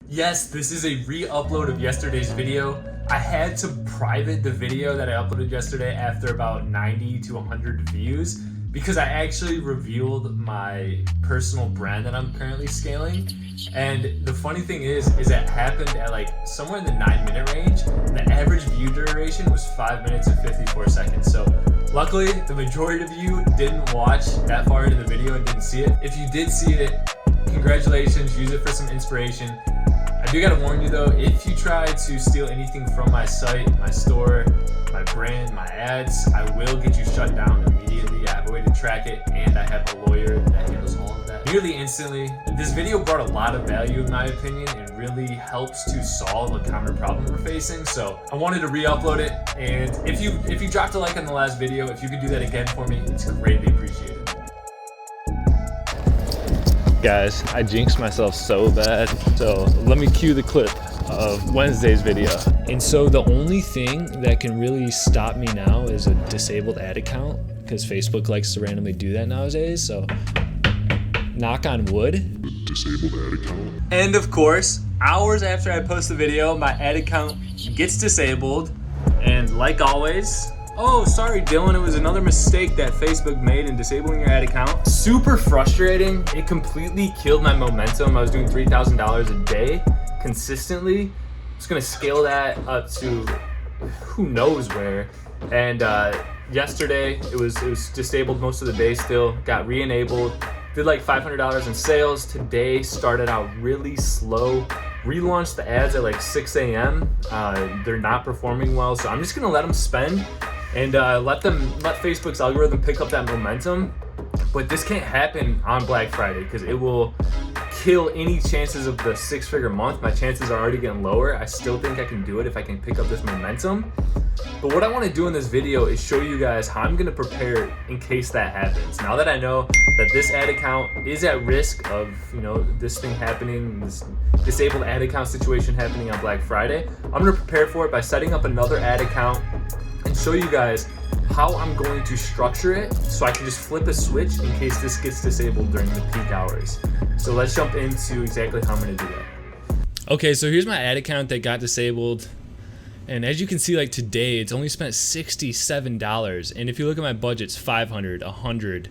Yes, this is a re-upload of yesterday's video. I had to private the video that I uploaded yesterday after about 90 to 100 views because I actually revealed my personal brand that I'm currently scaling. And the funny thing is that it happened at like somewhere in the 9-minute range. The average view duration was 5 minutes and 54 seconds. So luckily, the majority of you didn't watch that far into the video and didn't see it. If you did see it, congratulations, use it for some inspiration. I do gotta warn you though, if you try to steal anything from my site, my store, my brand, my ads, I will get you shut down immediately. I have a way to track it, and I have a lawyer that handles all of that nearly instantly. This video brought a lot of value in my opinion. It really helps to solve a common problem we're facing. So I wanted to re-upload it, and if you dropped a like on the last video, if you could do that again for me, it's greatly appreciated. Guys, I jinxed myself so bad, so let me cue the clip of Wednesday's video. And so the only thing that can really stop me now is a disabled ad account, because Facebook likes to randomly do that nowadays. So knock on wood. Disabled ad account. And of course, hours after I post the video, my ad account gets disabled. And like always, oh, sorry, Dylan, it was another mistake that Facebook made in disabling your ad account. Super frustrating. It completely killed my momentum. I was doing $3,000 a day consistently. I'm just gonna scale that up to who knows where. And yesterday, it was disabled most of the day still, got re-enabled, did like $500 in sales. Today started out really slow. Relaunched the ads at like 6 a.m. They're not performing well, so I'm just gonna let them spend and let Facebook's algorithm pick up that momentum. But this can't happen on Black Friday because it will kill any chances of the 6-figure month. My chances are already getting lower. I still think I can do it if I can pick up this momentum. But what I want to do in this video is show you guys how I'm going to prepare in case that happens. Now that I know that this ad account is at risk of, this thing happening, this disabled ad account situation happening on Black Friday, I'm going to prepare for it by setting up another ad account and show you guys how I'm going to structure it so I can just flip a switch in case this gets disabled during the peak hours. So let's jump into exactly how I'm going to do that. Okay, so here's my ad account that got disabled. And as you can see, like today, it's only spent $67. And if you look at my budgets, $500, $100,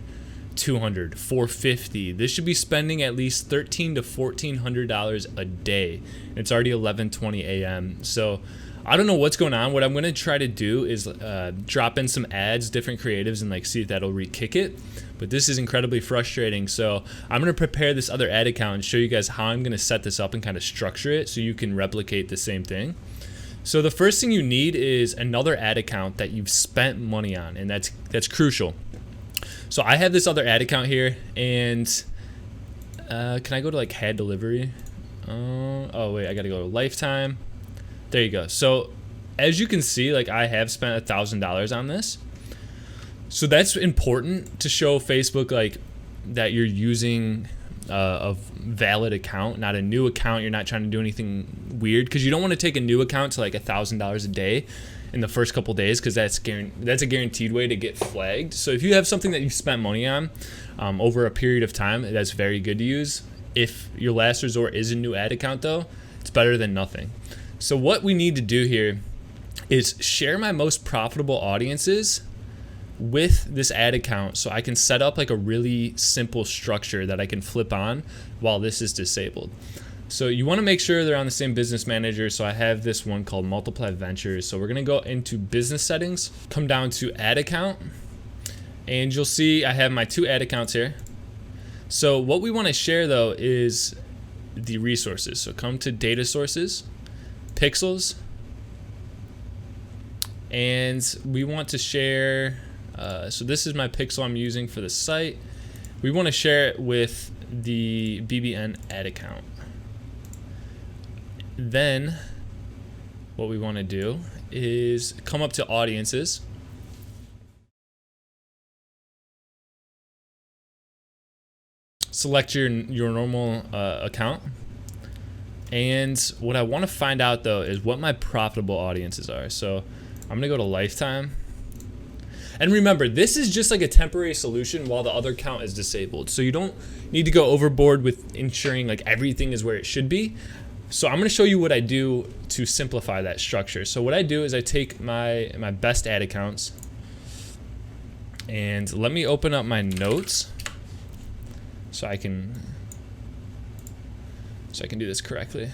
$200, $450. This should be spending at least $1,300 to $1,400 a day. And it's already 11:20 a.m. So I don't know what's going on. What I'm going to try to do is drop in some ads, different creatives, and like see if that'll re-kick it. But this is incredibly frustrating. So I'm going to prepare this other ad account and show you guys how I'm going to set this up and kind of structure it so you can replicate the same thing. So the first thing you need is another ad account that you've spent money on, and that's crucial. So I have this other ad account here, and can I go to like ad delivery? Oh wait, I got to go to lifetime. There you go. So as you can see, like I have spent $1,000 on this. So that's important to show Facebook like that you're using a valid account, not a new account. You're not trying to do anything weird, because you don't want to take a new account to like $1,000 a day in the first couple days, because that's a guaranteed way to get flagged. So if you have something that you spent money on over a period of time, that's very good to use. If your last resort is a new ad account though, it's better than nothing. So what we need to do here is share my most profitable audiences with this ad account so I can set up like a really simple structure that I can flip on while this is disabled. So you want to make sure they're on the same business manager. So I have this one called Multiply Ventures. So we're going to go into business settings, come down to ad account, and you'll see I have my 2 ad accounts here. So what we want to share though is the resources. So come to data sources, pixels, and we want to share, so this is my pixel I'm using for the site. We want to share it with the BBN ad account. Then what we want to do is come up to audiences, select your normal account. And what I want to find out though is what my profitable audiences are. So I'm gonna go to lifetime. And remember, this is just like a temporary solution while the other account is disabled. So you don't need to go overboard with ensuring like everything is where it should be. So I'm going to show you what I do to simplify that structure. So what I do is I take my best ad accounts, and let me open up my notes so I can do this correctly.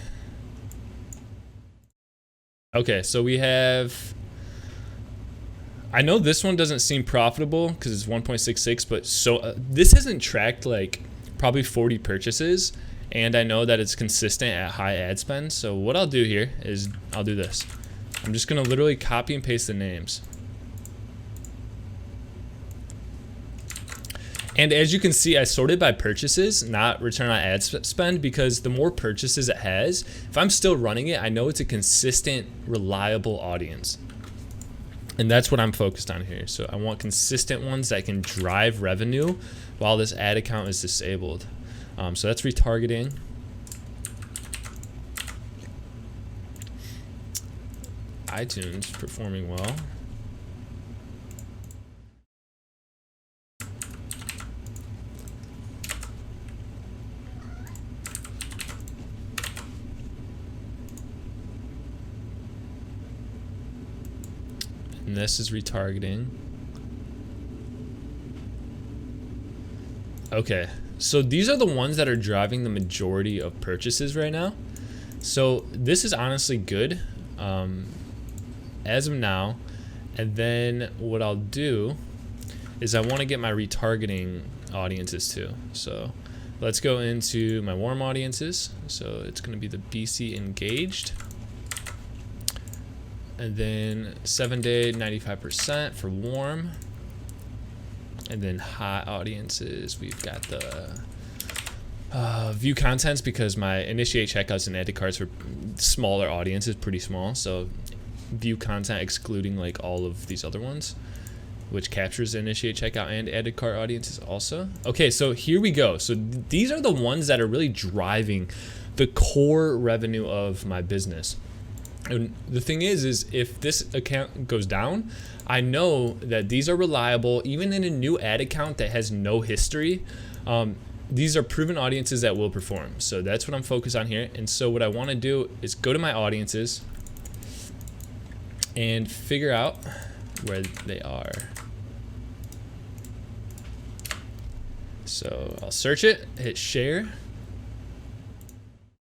Okay, so we have, I know this one doesn't seem profitable because it's 1.66, but this hasn't tracked like probably 40 purchases, and I know that it's consistent at high ad spend. So what I'll do here is I'll do this. I'm just gonna literally copy and paste the names. And as you can see, I sorted by purchases, not return on ad spend, because the more purchases it has, if I'm still running it, I know it's a consistent, reliable audience. And that's what I'm focused on here. So I want consistent ones that can drive revenue while this ad account is disabled. So that's retargeting. iTunes performing well. And this is retargeting. Okay, so these are the ones that are driving the majority of purchases right now. So this is honestly good as of now. And then what I'll do is I want to get my retargeting audiences too. So let's go into my warm audiences. So it's going to be the BC engaged. And then 7-day, 95% for warm. And then hot audiences, we've got the view contents, because my initiate checkouts and added carts for smaller audiences, pretty small. So view content excluding like all of these other ones, which captures the initiate checkout and added cart audiences also. Okay, so here we go. So these are the ones that are really driving the core revenue of my business. And the thing is if this account goes down, I know that these are reliable. Even in a new ad account that has no history, these are proven audiences that will perform. So that's what I'm focused on here. And so what I want to do is go to my audiences and figure out where they are. So I'll search it, hit share,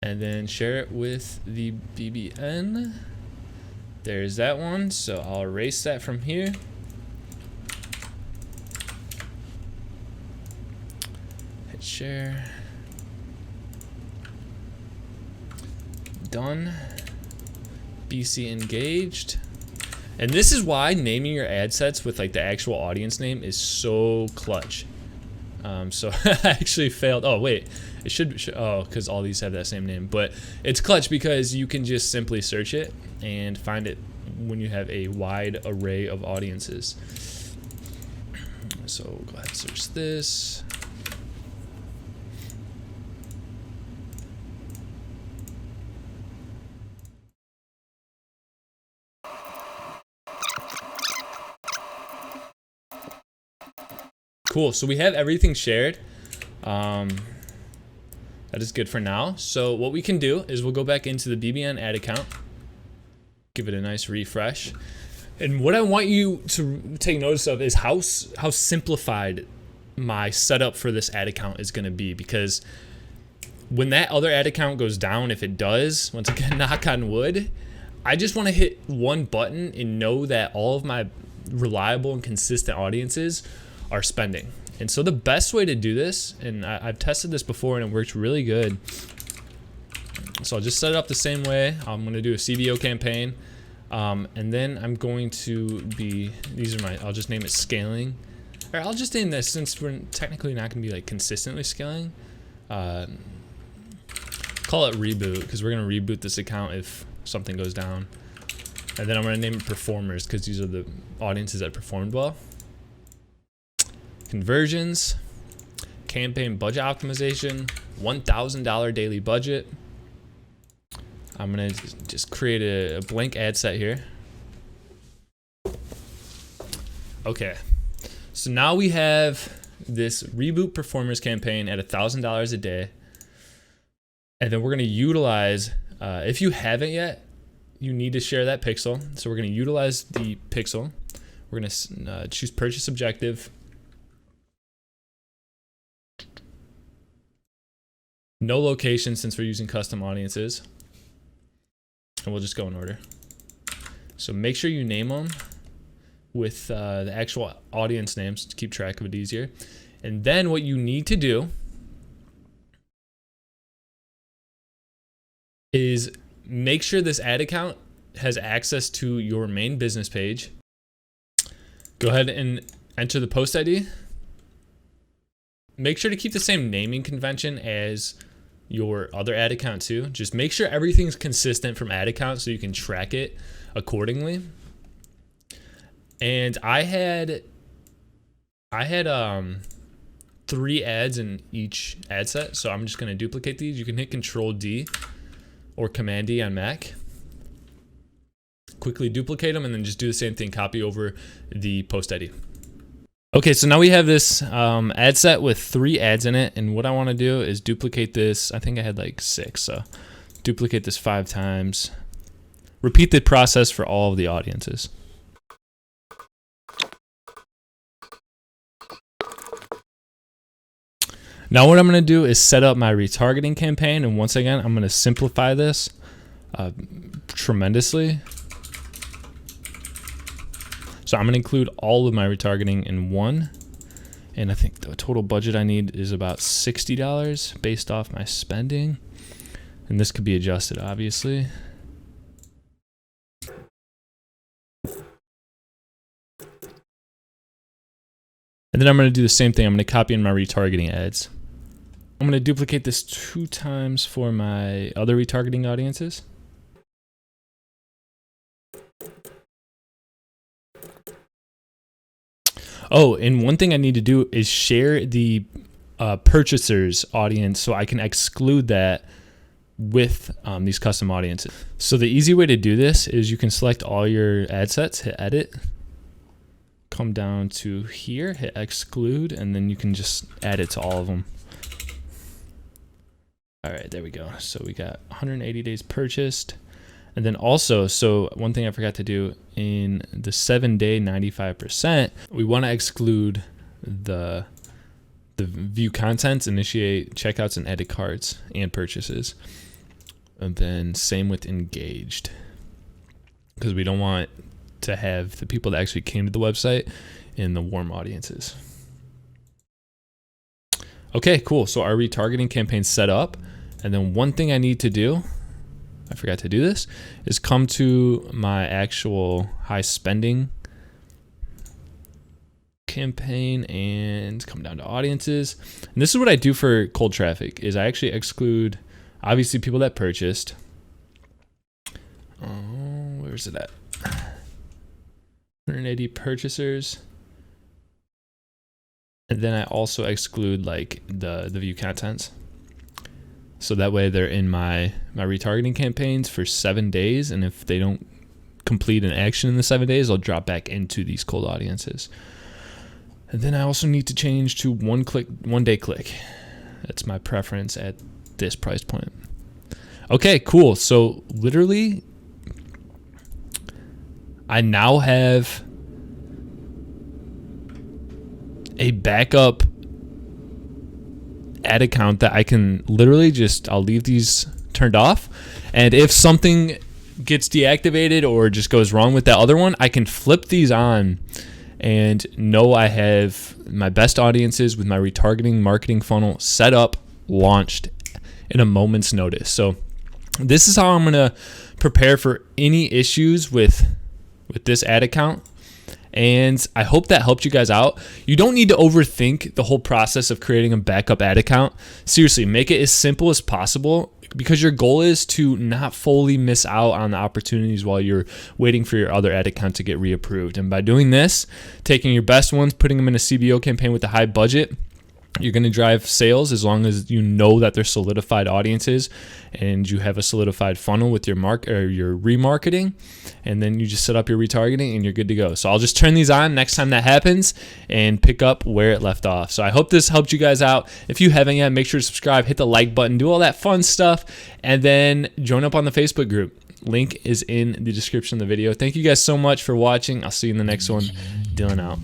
and then share it with the BBN. There's that one. So I'll erase that from here. Hit share. Done. BC engaged. And this is why naming your ad sets with like the actual audience name is so clutch. So I actually failed. Oh wait, it should oh, because all these have that same name. But it's clutch because you can just simply search it and find it when you have a wide array of audiences. So go ahead and search this. Cool, so we have everything shared. That is good for now. So what we can do is we'll go back into the BBN ad account, give it a nice refresh. And what I want you to take notice of is how simplified my setup for this ad account is gonna be, because when that other ad account goes down, if it does, once again, knock on wood, I just wanna hit one button and know that all of my reliable and consistent audiences are spending. And so the best way to do this, and I've tested this before and it works really good. So I'll just set it up the same way. I'm gonna do a CBO campaign. And then I'm going to be, I'll just name it scaling. Or I'll just name this, since we're technically not gonna be like consistently scaling. Call it reboot, because we're gonna reboot this account if something goes down. And then I'm gonna name it performers, because these are the audiences that performed well. Conversions, campaign budget optimization, $1,000 daily budget. I'm gonna just create a blank ad set here. Okay, so now we have this reboot performers campaign at $1,000 a day, and then we're gonna utilize If you haven't yet, you need to share that pixel. So we're going to utilize the pixel. We're going to choose purchase objective. No location since we're using custom audiences. And we'll just go in order. So make sure you name them with the actual audience names to keep track of it easier. And then what you need to do is make sure this ad account has access to your main business page. Go ahead and enter the post ID. Make sure to keep the same naming convention as your other ad account too. Just make sure everything's consistent from ad account so you can track it accordingly. And I had 3 ads in each ad set, so I'm just going to duplicate these. You can hit Control D or Command D on Mac. Quickly duplicate them and then just do the same thing, copy over the post ID. Okay, so now we have this ad set with 3 ads in it, and what I want to do is duplicate this. I think I had like 6, so duplicate this 5 times. Repeat the process for all of the audiences. Now what I'm going to do is set up my retargeting campaign, and once again, I'm going to simplify this tremendously. So I'm going to include all of my retargeting in one, and I think the total budget I need is about $60 based off my spending, and this could be adjusted obviously. And then I'm going to do the same thing. I'm going to copy in my retargeting ads. I'm going to duplicate this 2 times for my other retargeting audiences. Oh, and one thing I need to do is share the purchasers audience so I can exclude that with these custom audiences. So the easy way to do this is you can select all your ad sets, hit edit, come down to here, hit exclude, and then you can just add it to all of them. All right, there we go. So we got 180 days purchased. And then also, so one thing I forgot to do in the 7-day 95%, we want to exclude the view contents, initiate checkouts, and edit carts and purchases. And then same with engaged, because we don't want to have the people that actually came to the website in the warm audiences. Okay, cool. So our retargeting campaign's set up. And then one thing I need to do, I forgot to do this, is come to my actual high spending campaign and come down to audiences. And this is what I do for cold traffic, is I actually exclude obviously people that purchased. Oh, where's it at? 180 purchasers. And then I also exclude like the view contents. So that way they're in my retargeting campaigns for 7 days, and if they don't complete an action in the 7 days, I'll drop back into these cold audiences. And then I also need to change to one day click. That's my preference at this price point. Okay, cool. So literally, I now have a backup ad account that I can literally just, I'll leave these turned off, and if something gets deactivated or just goes wrong with that other one, I can flip these on and know I have my best audiences with my retargeting marketing funnel set up, launched in a moment's notice. So this is how I'm going to prepare for any issues with this ad account. And I hope that helped you guys out. You don't need to overthink the whole process of creating a backup ad account. Seriously, make it as simple as possible, because your goal is to not fully miss out on the opportunities while you're waiting for your other ad account to get reapproved. And by doing this, taking your best ones, putting them in a CBO campaign with a high budget, You're going to drive sales as long as you know that they're solidified audiences and you have a solidified funnel with your your remarketing, and then you just set up your retargeting and you're good to go. So I'll just turn these on next time that happens and pick up where it left off. So I hope this helped you guys out. If you haven't yet, make sure to subscribe, hit the like button, do all that fun stuff, and then join up on the Facebook group. Link is in the description of the video. Thank you guys so much for watching. I'll see you in the next one. Dylan out.